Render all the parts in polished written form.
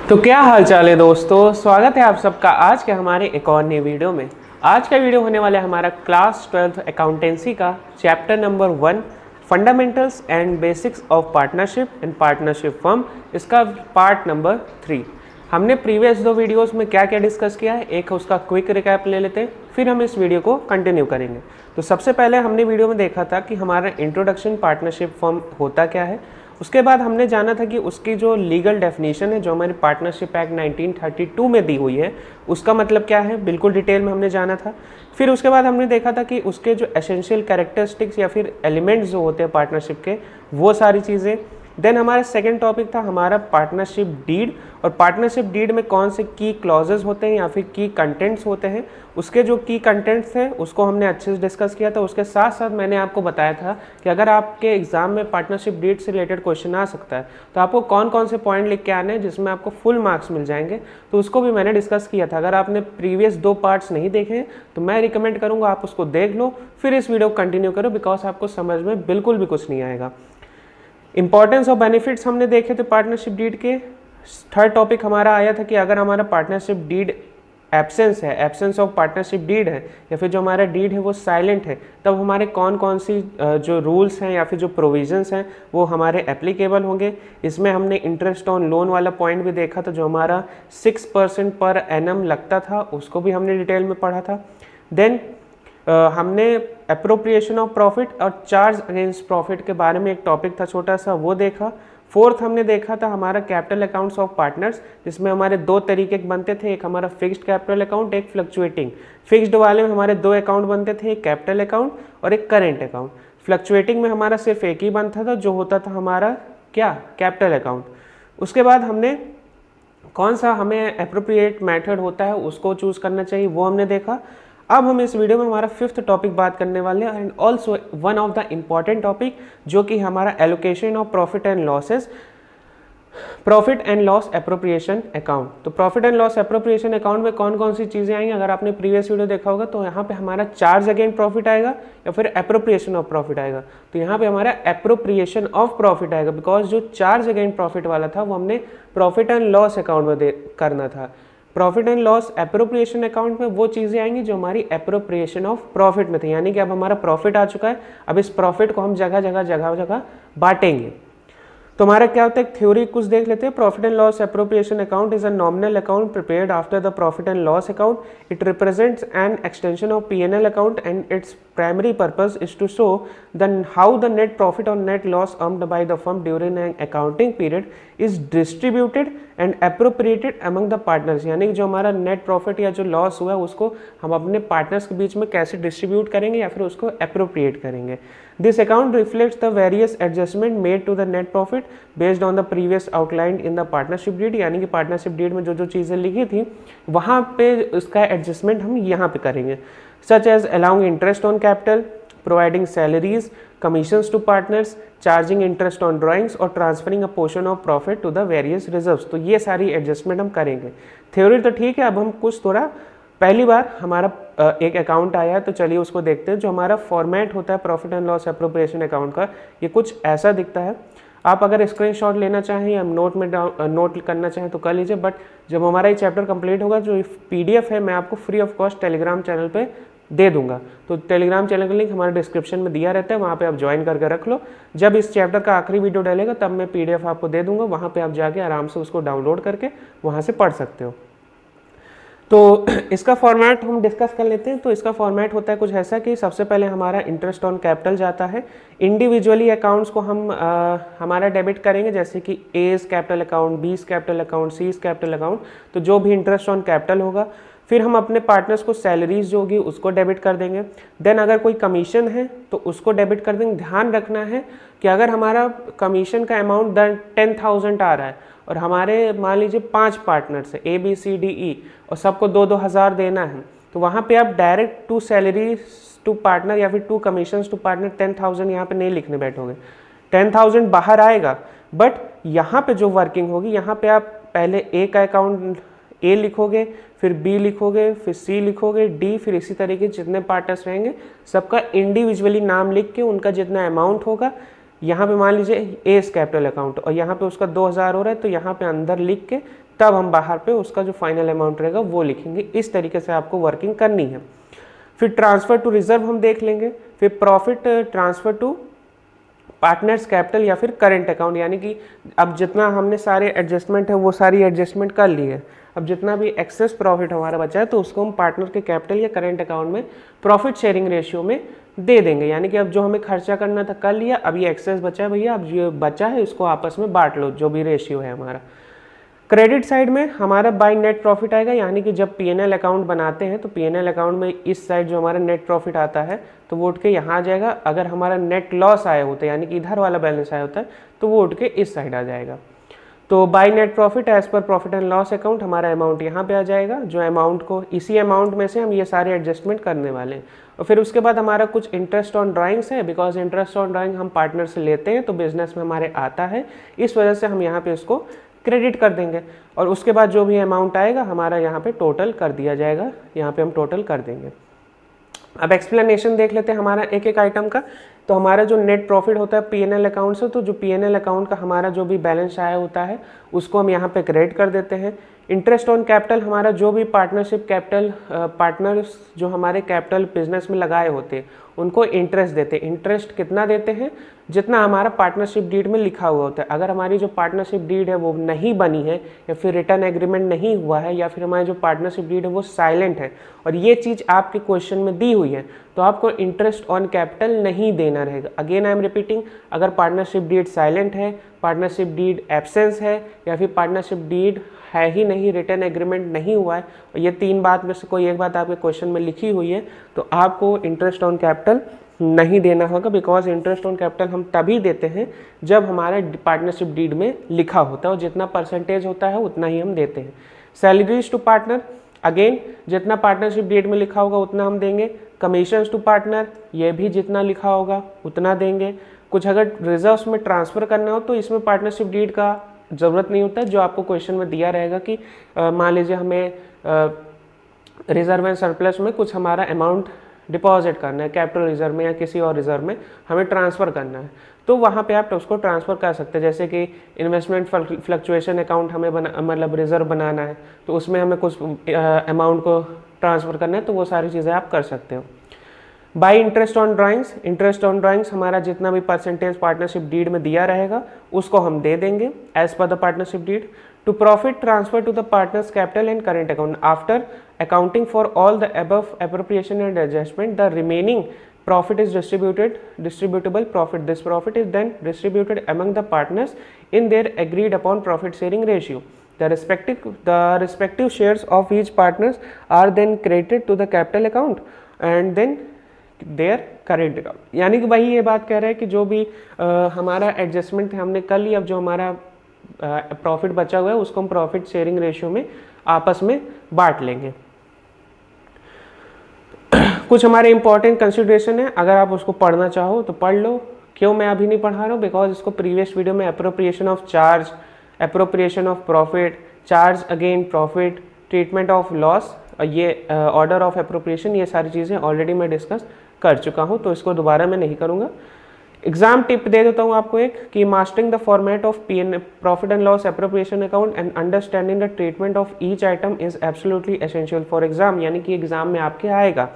तो क्या हाल चाल है दोस्तों, स्वागत है आप सबका आज के हमारे एक और नए वीडियो में। आज का वीडियो होने वाला है हमारा क्लास 12th अकाउंटेंसी का chapter number 1 fundamentals and basics of partnership and partnership firm, इसका पार्ट नंबर 3। हमने प्रीवियस दो वीडियोस में क्या क्या डिस्कस किया है, एक उसका क्विक रिकैप ले लेते हैं, फिर हम इस वीडियो को कंटिन्यू करेंगे। तो सबसे पहले हमने वीडियो में देखा था कि हमारा इंट्रोडक्शन पार्टनरशिप फर्म होता क्या है। उसके बाद हमने जाना था कि उसकी जो लीगल डेफिनेशन है जो हमारी पार्टनरशिप एक्ट 1932 में दी हुई है उसका मतलब क्या है, बिल्कुल डिटेल में हमने जाना था। फिर उसके बाद हमने देखा था कि उसके जो एसेंशियल कैरेक्टरिस्टिक्स या फिर एलिमेंट्स जो होते हैं पार्टनरशिप के, वो सारी चीज़ें। देन हमारा सेकंड टॉपिक था हमारा पार्टनरशिप डीड, और पार्टनरशिप डीड में कौन से की क्लॉजेज होते हैं या फिर की कंटेंट्स होते हैं, उसके जो की कंटेंट्स थे उसको हमने अच्छे से डिस्कस किया था। उसके साथ साथ मैंने आपको बताया था कि अगर आपके एग्जाम में पार्टनरशिप डीड से रिलेटेड क्वेश्चन आ सकता है तो आपको कौन कौन से पॉइंट लिख के आने हैं जिसमें आपको फुल मार्क्स मिल जाएंगे, तो उसको भी मैंने डिस्कस किया था। अगर आपने प्रीवियस दो पार्ट्स नहीं देखे हैं तो मैं रिकमेंड करूँगा आप उसको देख लो, फिर इस वीडियो को कंटिन्यू करो, बिकॉज आपको समझ में बिल्कुल भी कुछ नहीं आएगा। इंपॉर्टेंस और बेनिफिट्स हमने देखे थे पार्टनरशिप डीड के। थर्ड टॉपिक हमारा आया था कि अगर हमारा पार्टनरशिप डीड एब्सेंस है, एब्सेंस ऑफ पार्टनरशिप डीड है, या फिर जो हमारा डीड है वो साइलेंट है, तब हमारे कौन कौन सी जो रूल्स हैं या फिर जो प्रोविजंस हैं वो हमारे एप्लीकेबल होंगे। इसमें हमने इंटरेस्ट ऑन लोन वाला पॉइंट भी देखा था, जो हमारा 6% पर एनम लगता था, उसको भी हमने डिटेल में पढ़ा था। देन हमने एप्रोप्रिएशन ऑफ प्रॉफिट और चार्ज अगेंस्ट प्रॉफिट के बारे में एक टॉपिक था छोटा सा, वो देखा। फोर्थ हमने देखा था हमारा कैपिटल अकाउंट्स ऑफ पार्टनर्स, जिसमें हमारे दो तरीके के बनते थे, एक हमारा फिक्स्ड कैपिटल अकाउंट, एक फ्लक्चुएटिंग। फिक्स्ड वाले में हमारे दो अकाउंट बनते थे, एक कैपिटल अकाउंट और एक करेंट अकाउंट। फ्लक्चुएटिंग में हमारा सिर्फ एक ही बनता था जो होता था हमारा क्या, कैपिटल अकाउंट। उसके बाद हमने कौन सा हमें एप्रोप्रिएट मेथड होता है उसको चूज करना चाहिए, वो हमने देखा। अब हम इस वीडियो में हमारा फिफ्थ टॉपिक बात करने वाले हैं, and also one of the important topic, जो कि हमारा allocation of profit and losses, profit and loss appropriation account. तो profit and loss appropriation account में कौन कौन सी चीज़ें आएंगी, अगर आपने प्रीवियस वीडियो देखा होगा तो यहाँ पे हमारा चार्ज अगेंस्ट प्रॉफिट आएगा या फिर एप्रोप्रिएशन ऑफ प्रॉफिट आएगा। तो यहाँ पे हमारा एप्रोप्रिएशन ऑफ प्रॉफिट आएगा, बिकॉज जो चार्ज अगेंस्ट प्रॉफिट वाला था वो हमने प्रॉफिट एंड लॉस अकाउंट में करना था। Profit and loss appropriation account में वो चीज़ें आएंगी जो हमारी एप्रोप्रिएशन ऑफ प्रॉफिट में थी, यानी कि अब हमारा प्रॉफिट आ चुका है, अब इस प्रॉफिट को हम जगह जगह बांटेंगे। तो हमारा क्या होता है, थ्योरी कुछ देख लेते हैं। Profit and loss appropriation account is a nominal account prepared after the profit and loss account. It represents an extension of P&L account and its primary purpose is to show the how the net profit और net loss earned by the firm during an accounting period is distributed and appropriated among the partners. यानी कि जो हमारा net profit या जो loss हुआ है उसको हम अपने पार्टनर्स के बीच में कैसे डिस्ट्रीब्यूट करेंगे या फिर उसको एप्रोप्रिएट करेंगे। This account reflects the various adjustment made to the net profit based on the previous outlined in the partnership deed. यानी कि पार्टनरशिप डीड में जो जो चीज़ें लिखी थी वहाँ पे उसका एडजस्टमेंट हम यहाँ पे करेंगे, such as allowing interest on capital, providing salaries, commissions to partners, charging interest on drawings और transferring a portion of profit to the various reserves. तो ये सारी एडजस्टमेंट हम करेंगे। थ्योरी तो ठीक है, अब हम कुछ थोड़ा, पहली बार हमारा एक अकाउंट आया है तो चलिए उसको देखते हैं। जो हमारा फॉर्मेट होता है profit and loss appropriation account का, ये कुछ ऐसा दिखता है। आप अगर स्क्रीनशॉट लेना चाहें या नोट में नोट करना चाहें तो कर लीजिए, बट जब हमारा ये चैप्टर कंप्लीट होगा जो PDF है मैं आपको free of cost Telegram channel पे दे दूंगा। तो टेलीग्राम चैनल का लिंक हमारे डिस्क्रिप्शन में दिया रहता है, वहाँ पे आप ज्वाइन करके रख लो। जब इस चैप्टर का आखिरी वीडियो डलेगा तब मैं PDF आपको दे दूंगा, वहाँ पे आप जाके आराम से उसको डाउनलोड करके वहाँ से पढ़ सकते हो। तो इसका फॉर्मेट हम डिस्कस कर लेते हैं। तो इसका फॉर्मेट होता है कुछ ऐसा कि सबसे पहले हमारा इंटरेस्ट ऑन कैपिटल जाता है। इंडिविजुअली अकाउंट्स को हम हमारा डेबिट करेंगे, जैसे कि A's capital account, B's capital account, C's capital account, तो जो भी इंटरेस्ट ऑन कैपिटल होगा। फिर हम अपने पार्टनर्स को सैलरीज जो होगी उसको डेबिट कर देंगे। देन अगर कोई कमीशन है तो उसको डेबिट कर देंगे। ध्यान रखना है कि अगर हमारा कमीशन का अमाउंट 10,000 आ रहा है और हमारे मान लीजिए 5 पार्टनर्स है A B C D E और सबको 2-2 हज़ार देना है, तो वहाँ पे आप direct to salary to partner या फिर टू कमीशंस टू पार्टनर 10,000 यहाँ पे नहीं लिखने बैठोगे। 10,000 बाहर आएगा, बट यहाँ पे जो वर्किंग होगी यहाँ पे आप पहले A का अकाउंट A लिखोगे, फिर B लिखोगे, फिर C लिखोगे, D, फिर इसी तरीके जितने पार्टनर्स रहेंगे सबका इंडिविजुअली नाम लिख के उनका जितना अमाउंट होगा, यहाँ पे मान लीजिए A's कैपिटल अकाउंट और यहाँ पे उसका 2,000 हो रहा है तो यहाँ पे अंदर लिख के तब हम बाहर पे उसका जो फाइनल अमाउंट रहेगा वो लिखेंगे। इस तरीके से आपको वर्किंग करनी है। फिर ट्रांसफ़र टू रिजर्व हम देख लेंगे, फिर profit transfer to partners capital या फिर करेंट अकाउंट, यानी कि अब जितना हमने सारे एडजस्टमेंट है वो सारी एडजस्टमेंट कर ली है, अब जितना भी एक्सेस प्रॉफिट हमारा बचा है तो उसको हम पार्टनर के कैपिटल या करेंट अकाउंट में प्रॉफिट शेयरिंग रेशियो में दे देंगे। यानी कि अब जो हमें खर्चा करना था कर लिया, अब ये एक्सेस बचा है भैया, अब जो बचा है इसको आपस में बांट लो, जो भी रेशियो है हमारा। क्रेडिट साइड में हमारा बाय नेट प्रॉफिट आएगा, यानी कि जब पीएनएल अकाउंट बनाते हैं तो पीएनएल अकाउंट में इस साइड जो हमारा नेट प्रॉफिट आता है तो वो उठ के यहाँ आ जाएगा। अगर हमारा नेट लॉस आया होता है यानी कि इधर वाला बैलेंस आया होता है तो वो उठ के इस साइड आ जाएगा। तो by net profit as per profit and loss account हमारा अमाउंट यहाँ पे आ जाएगा, जो अमाउंट को इसी अमाउंट में से हम ये सारे एडजस्टमेंट करने वाले हैं। और फिर उसके बाद हमारा कुछ इंटरेस्ट ऑन ड्राइंग्स है, बिकॉज इंटरेस्ट ऑन ड्राइंग हम पार्टनर से लेते हैं तो बिजनेस में हमारे आता है, इस वजह से हम यहाँ पे इसको क्रेडिट कर देंगे। और उसके बाद जो भी अमाउंट आएगा हमारा यहाँ पे टोटल कर दिया जाएगा, यहाँ पे हम टोटल कर देंगे। अब एक्सप्लेनेशन देख लेते हैं हमारा एक एक आइटम का। तो हमारा जो नेट प्रॉफिट होता है पीएनएल अकाउंट से, तो जो पीएनएल अकाउंट का हमारा जो भी बैलेंस आया होता है उसको हम यहाँ पे क्रेडिट कर देते हैं। इंटरेस्ट ऑन कैपिटल हमारा जो भी पार्टनरशिप कैपिटल पार्टनर्स जो हमारे कैपिटल बिजनेस में लगाए होते हैं उनको इंटरेस्ट देते हैं। इंटरेस्ट कितना देते हैं? जितना हमारा पार्टनरशिप डीड में लिखा हुआ होता है। अगर हमारी जो पार्टनरशिप डीड है वो नहीं बनी है या फिर रिटर्न एग्रीमेंट नहीं हुआ है या फिर हमारी जो पार्टनरशिप डीड है वो साइलेंट है और ये चीज़ आपके क्वेश्चन में दी हुई है तो आपको इंटरेस्ट ऑन कैपिटल नहीं देना रहेगा। अगेन आई एम रिपीटिंग, अगर पार्टनरशिप डीड साइलेंट है, पार्टनरशिप डीड एब्सेंस है या फिर पार्टनरशिप डीड है ही नहीं, रिटर्न एग्रीमेंट नहीं हुआ है और ये तीन बात में से कोई एक बात आपके क्वेश्चन में लिखी हुई है तो आपको इंटरेस्ट ऑन कैपिटल नहीं देना होगा। बिकॉज इंटरेस्ट ऑन कैपिटल हम तभी देते हैं जब हमारे पार्टनरशिप डीड में लिखा होता है और जितना परसेंटेज होता है उतना ही हम देते हैं। सैलरीज टू पार्टनर, अगेन जितना पार्टनरशिप डीड में लिखा होगा उतना हम देंगे। कमीशंस टू पार्टनर, ये भी जितना लिखा होगा उतना देंगे। कुछ अगर रिजर्व्स में ट्रांसफ़र करना हो तो इसमें पार्टनरशिप डीड का ज़रूरत नहीं होता है, जो आपको क्वेश्चन में दिया रहेगा कि मान लीजिए हमें रिजर्व एंड सरप्लस में कुछ हमारा अमाउंट डिपॉजिट करना है, कैपिटल रिजर्व में या किसी और रिजर्व में हमें ट्रांसफ़र करना है तो वहाँ पे आप उसको ट्रांसफ़र कर सकते हैं। जैसे कि इन्वेस्टमेंट फ्लक्चुएशन अकाउंट हमें मतलब रिजर्व बनाना है तो उसमें हमें कुछ अमाउंट को ट्रांसफ़र करना है तो वो सारी चीज़ें आप कर सकते हो। Bye interest on drawings, interest on drawings हमारा जितना भी परसेंटेज पार्टनरशिप डीड में दिया रहेगा उसको हम दे देंगे as per the partnership deed. To profit transfer to the partners capital and current account after accounting for all the above appropriation and adjustment, the remaining profit is distributable profit. This profit is then distributed among the partners in their agreed upon profit sharing ratio. The respective shares of each partners are then credited to the capital account and then their current account. यानी कि वही ये बात कह रहा है कि जो भी हमारा एडजस्टमेंट हमने कर लिया, अब जो हमारा प्रॉफिट बचा हुआ है उसको हम प्रॉफिट शेयरिंग रेशियो में आपस में बांट लेंगे। कुछ हमारे इंपॉर्टेंट कंसिडरेशन है, अगर आप उसको पढ़ना चाहो तो पढ़ लो। क्यों मैं अभी नहीं पढ़ा रहा हूँ? बिकॉज इसको प्रीवियस वीडियो में appropriation of charge, appropriation of profit, charge again profit, treatment of loss, ये ऑर्डर ऑफ अप्रोप्रिएशन, ये सारी चीज़ें ऑलरेडी मैं डिस्कस कर चुका हूँ तो इसको दोबारा मैं नहीं करूँगा। एग्जाम टिप दे देता हूँ आपको एक कि mastering the format of profit and loss appropriation account and understanding the treatment of each item is absolutely essential for exam. यानी कि एग्जाम में आपके आएगा।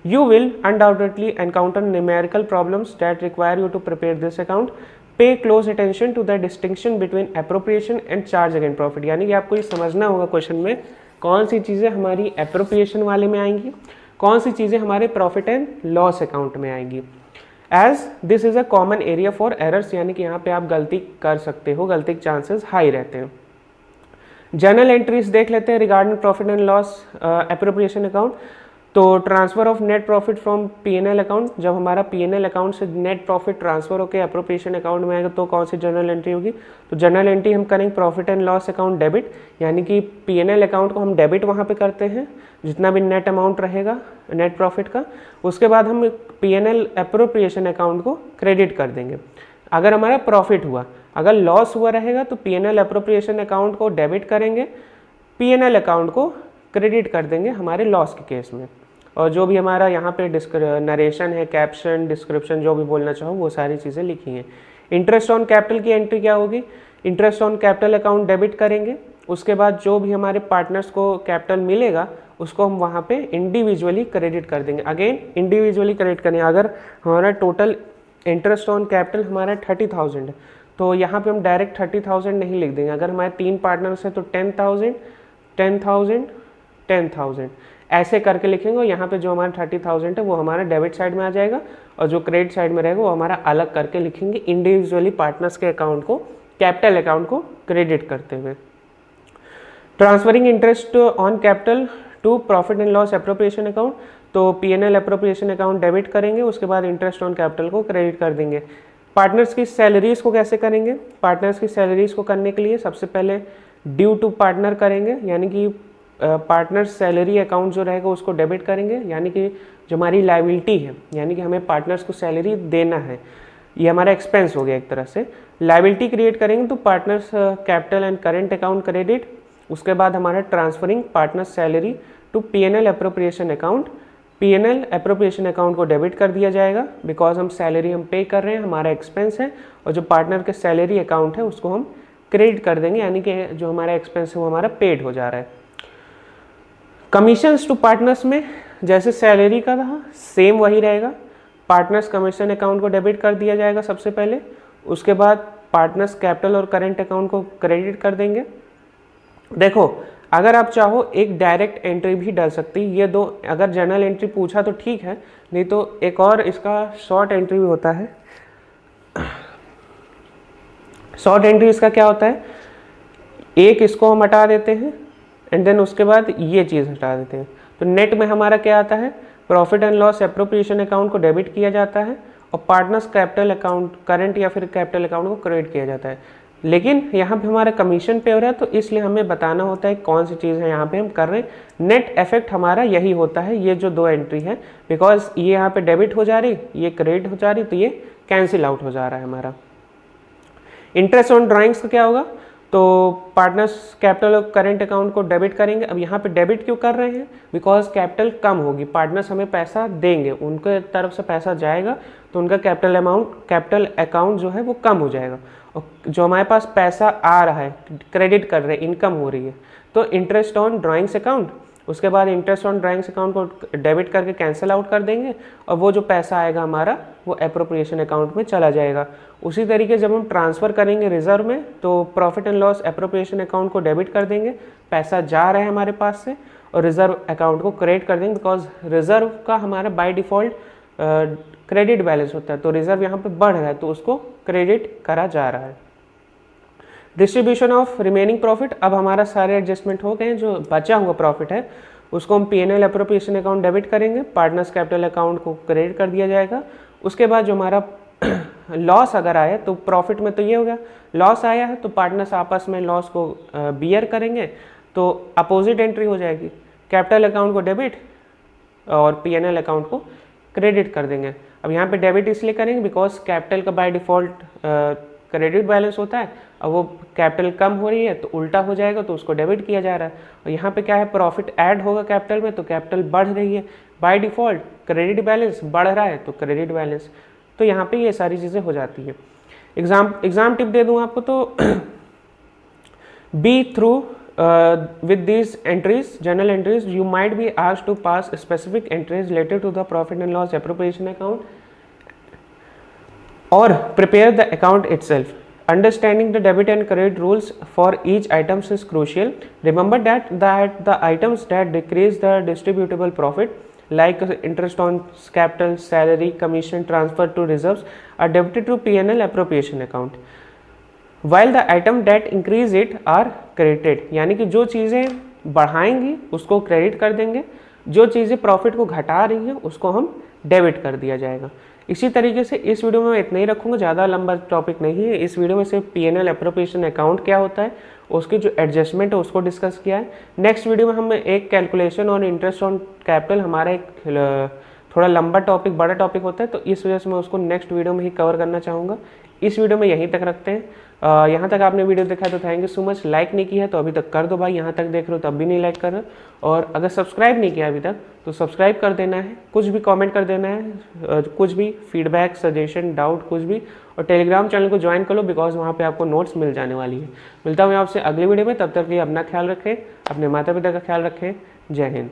You will undoubtedly encounter numerical problems that require you to prepare this account. Pay close attention to the distinction between appropriation and charge against profit. यानी कि आपको ये समझना होगा क्वेश्चन में कौन सी चीज़ें हमारी appropriation वाले में आएंगी, कौन सी चीज़ें हमारे प्रॉफिट एंड लॉस अकाउंट में आएंगी। As this is a common area for errors, यानी कि यहाँ पे आप गलती कर सकते हो, गलती के चांसेस हाई रहते हैं। जर्नल एंट्रीज देख लेते हैं regarding profit and loss appropriation account. तो transfer of net profit from PNL account, जब हमारा पीएनएल अकाउंट से नेट प्रॉफिट ट्रांसफ़र होकर अप्रोप्रिएशन अकाउंट में आएगा तो कौन सी जर्नल एंट्री होगी? तो जर्नल एंट्री हम करेंगे profit and loss account debit, यानी कि पीएनएल अकाउंट को हम डेबिट वहाँ पे करते हैं जितना भी नेट अमाउंट रहेगा नेट प्रॉफिट का। उसके बाद हम पीएनएल अप्रोप्रिएशन अकाउंट को क्रेडिट कर देंगे अगर हमारा प्रॉफिट हुआ। अगर लॉस हुआ रहेगा तो पीएनएल अप्रोप्रिएशन अकाउंट को डेबिट करेंगे, पीएनएल अकाउंट को क्रेडिट कर देंगे हमारे लॉस के केस में। और जो भी हमारा यहाँ पे नरेशन है, कैप्शन, डिस्क्रिप्शन, जो भी बोलना चाहो वो सारी चीज़ें लिखी हैं। इंटरेस्ट ऑन कैपिटल की एंट्री क्या होगी? Interest on capital account debit करेंगे, उसके बाद जो भी हमारे पार्टनर्स को कैपिटल मिलेगा उसको हम वहाँ पे इंडिविजुअली क्रेडिट कर देंगे। अगेन इंडिविजुअली क्रेडिट करेंगे। अगर हमारा टोटल इंटरेस्ट ऑन कैपिटल हमारा 30,000 है तो यहाँ पे हम डायरेक्ट 30,000 नहीं लिख देंगे। अगर हमारे 3 पार्टनर्स हैं तो 10,000 10,000 10,000 ऐसे करके लिखेंगे और यहाँ पे जो हमारा 30,000 है वो हमारा डेबिट साइड में आ जाएगा और जो क्रेडिट साइड में रहेगा वो हमारा अलग करके लिखेंगे इंडिविजुअली पार्टनर्स के अकाउंट को, कैपिटल अकाउंट को क्रेडिट करते हुए। Transferring interest on capital to profit and loss appropriation account, तो P&L एप्रोप्रिएशन अकाउंट डेबिट करेंगे, उसके बाद इंटरेस्ट ऑन कैपिटल को क्रेडिट कर देंगे। पार्टनर्स की सैलरीज को कैसे करेंगे? पार्टनर्स की सैलरीज को करने के लिए सबसे पहले ड्यू टू पार्टनर करेंगे, यानी कि पार्टनर सैलरी अकाउंट जो रहेगा उसको डेबिट करेंगे, यानी कि जो हमारी लाइबिलिटी है, यानी कि हमें पार्टनर्स को सैलरी देना है, ये हमारा एक्सपेंस हो गया एक तरह से। लाइबिलिटी क्रिएट करेंगे तो partners capital and current account credit, उसके बाद हमारा transferring partner salary to P&L appropriation account, P&L appropriation account को डेबिट कर दिया जाएगा बिकॉज हम सैलरी हम पे कर रहे हैं, हमारा एक्सपेंस है, और जो पार्टनर के सैलरी अकाउंट है उसको हम क्रेडिट कर देंगे, यानी कि जो हमारा एक्सपेंस है वो हमारा पेड हो जा रहा है। कमीशंस टू पार्टनर्स में जैसे सैलरी का था सेम वही रहेगा, पार्टनर्स कमीशन अकाउंट को डेबिट कर दिया जाएगा सबसे पहले, उसके बाद पार्टनर्स कैपिटल और करंट अकाउंट को क्रेडिट कर देंगे। देखो अगर आप चाहो एक डायरेक्ट एंट्री भी डाल सकती, ये दो अगर जनरल एंट्री पूछा तो ठीक है, नहीं तो एक और इसका शॉर्ट एंट्री भी होता है। शॉर्ट एंट्री इसका क्या होता है, एक इसको हम हटा देते हैं एंड देन उसके बाद ये चीज़ हटा देते हैं, तो नेट में हमारा क्या आता है, profit and loss appropriation account को डेबिट किया जाता है और पार्टनर्स कैपिटल अकाउंट करंट या फिर कैपिटल अकाउंट को क्रेडिट किया जाता है। लेकिन यहाँ पे हमारा कमीशन पे हो रहा है तो इसलिए हमें बताना होता है कौन सी चीज़ है यहाँ पे हम कर रहे हैं। नेट इफेक्ट हमारा यही होता है, ये जो दो एंट्री है, बिकॉज ये यहाँ पे डेबिट हो जा रही, ये क्रेडिट हो जा रही, तो ये कैंसिल आउट हो जा रहा है हमारा। इंटरेस्ट ऑन ड्राइंग्स का क्या होगा, तो पार्टनर्स कैपिटल और करेंट अकाउंट को डेबिट करेंगे। अब यहाँ पे डेबिट क्यों कर रहे हैं, बिकॉज कैपिटल कम होगी, पार्टनर्स हमें पैसा देंगे, उनके तरफ से पैसा जाएगा तो उनका कैपिटल अकाउंट जो है वो कम हो जाएगा, और जो हमारे पास पैसा आ रहा है क्रेडिट कर रहे हैं, इनकम हो रही है, तो इंटरेस्ट ऑन ड्राइंग्स अकाउंट, उसके बाद इंटरेस्ट ऑन ड्राइंग्स अकाउंट को डेबिट करके कैंसिल आउट कर देंगे और वो जो पैसा आएगा हमारा वो एप्रोप्रिएशन अकाउंट में चला जाएगा। उसी तरीके जब हम ट्रांसफ़र करेंगे रिजर्व में तो profit and loss appropriation account को डेबिट कर देंगे, पैसा जा रहा है हमारे पास से, और रिजर्व अकाउंट को क्रेडिट कर देंगे बिकॉज रिजर्व का हमारा बाय डिफ़ॉल्ट क्रेडिट बैलेंस होता है, तो रिजर्व यहाँ पे बढ़ रहा है तो उसको क्रेडिट करा जा रहा है। डिस्ट्रीब्यूशन ऑफ रिमेनिंग प्रॉफिट, अब हमारा सारे एडजस्टमेंट हो गए हैं, जो बचा हुआ प्रॉफिट है उसको हम P&L एप्रोप्रिएशन अकाउंट डेबिट करेंगे, पार्टनर्स कैपिटल अकाउंट को क्रेडिट कर दिया जाएगा। उसके बाद जो हमारा लॉस अगर आया तो प्रॉफिट में तो ये हो गया, लॉस आया है तो पार्टनर्स आपस में लॉस को बियर करेंगे, तो अपोजिट एंट्री हो जाएगी, कैपिटल अकाउंट को डेबिट और P&L अकाउंट को क्रेडिट कर देंगे। अब यहाँ पे डेबिट इसलिए करेंगे बिकॉज कैपिटल का बाय डिफ़ॉल्ट क्रेडिट बैलेंस होता है, अब वो कैपिटल कम हो रही है तो उल्टा हो जाएगा, तो उसको डेबिट किया जा रहा है। और यहाँ पे क्या है, प्रॉफिट ऐड होगा कैपिटल में तो कैपिटल बढ़ रही है, बाय डिफ़ॉल्ट क्रेडिट बैलेंस बढ़ रहा है तो क्रेडिट बैलेंस, तो यहाँ पे ये सारी चीज़ें हो जाती है। एग्जाम टिप दे दूँ आपको तो B through with these entries, journal entries, you might be asked to pass specific entries related to the profit and loss appropriation account or prepare the account itself. Understanding the debit and credit rules for each items is crucial. Remember that the items that decrease the distributable profit like interest on capital, salary, commission, transfer to reserves are debited to P&L appropriation account. While the item that increase it are credited, यानी कि जो चीज़ें बढ़ाएंगी उसको credit कर देंगे, जो चीज़ें profit को घटा रही हैं उसको हम डेबिट कर दिया जाएगा। इसी तरीके से इस वीडियो में मैं इतना ही रखूँगा, ज़्यादा लंबा टॉपिक नहीं है। इस वीडियो में सिर्फ P&L एप्रोप्रिएशन अकाउंट क्या होता है, उसके जो एडजस्टमेंट है उसको डिस्कस किया है। नेक्स्ट वीडियो में हम एक कैलकुलेशन और इंटरेस्ट ऑन कैपिटल, हमारा एक थोड़ा लंबा टॉपिक, बड़ा टॉपिक होता है, तो इस वजह से मैं उसको नेक्स्ट वीडियो में ही कवर करना चाहूँगा। इस वीडियो में यहीं तक रखते हैं। यहाँ तक आपने वीडियो देखा है तो thank you so much. Like नहीं किया है तो अभी तक कर दो भाई, यहाँ तक देख रहे हो तब भी नहीं लाइक कर रहे हो। और अगर सब्सक्राइब नहीं किया अभी तक तो सब्सक्राइब कर देना है, कुछ भी कमेंट कर देना है, कुछ भी फीडबैक, सजेशन, डाउट, कुछ भी। और टेलीग्राम चैनल को ज्वाइन कर लो बिकॉज वहाँ पे आपको नोट्स मिल जाने वाली है। मिलता हूँ मैं आपसे अगले वीडियो में, तब तक के लिए अपना ख्याल रखें, अपने माता पिता का ख्याल रखें। जय हिंद।